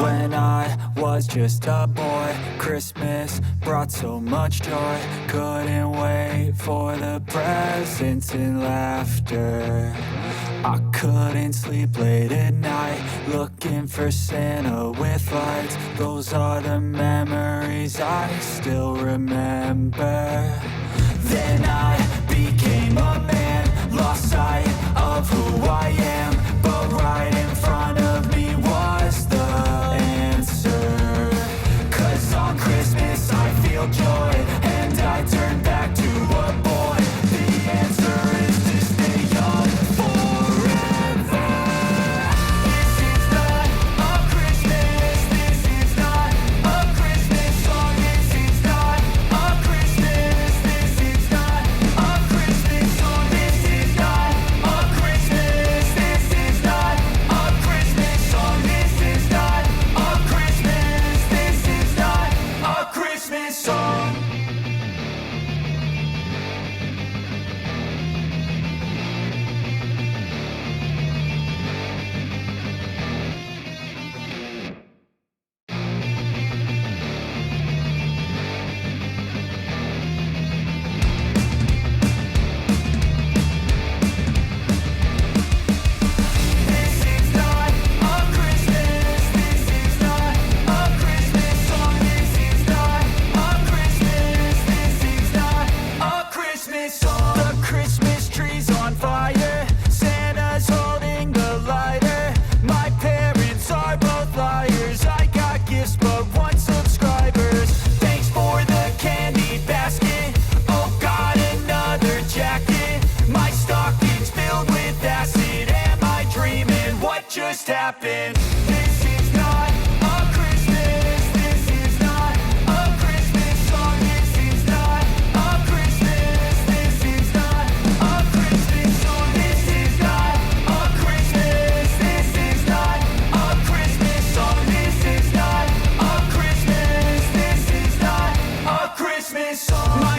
When I was just a boy, Christmas brought so much joy. Couldn't wait for the presents and laughter. I couldn't sleep late at night, looking for Santa with lights. Those are the memories I still remember. Then I became a man, lost sight of who I am. But right in front of me was the answer. 'Cause on Christmas I feel joy, and I turn back to a boy. The answer is to stay young forever. This is not a Christmas, this is not a Christmas song. This is not a Christmas, this is not a Christmas song. This is not a Christmas, this is not a Christmas song. This is not a Christmas, this is not a Christmas song. This is not a Christmas, this is not a Christmas song. This is not a Christmas, this is not a Christmas song. The Christmas tree's on fire, Santa's holding the lighter. My parents are both liars, I got gifts but one subscribers. Thanks for the candy basket, oh god, another jacket. My stocking's filled with acid, am I dreaming? What just happened? This is not a Christmas, this is not a Christmas song. This is not a Christmas, this is not a Christmas song. This is not a Christmas, this is not a Christmas song. This is not a Christmas, this is not a Christmas song. My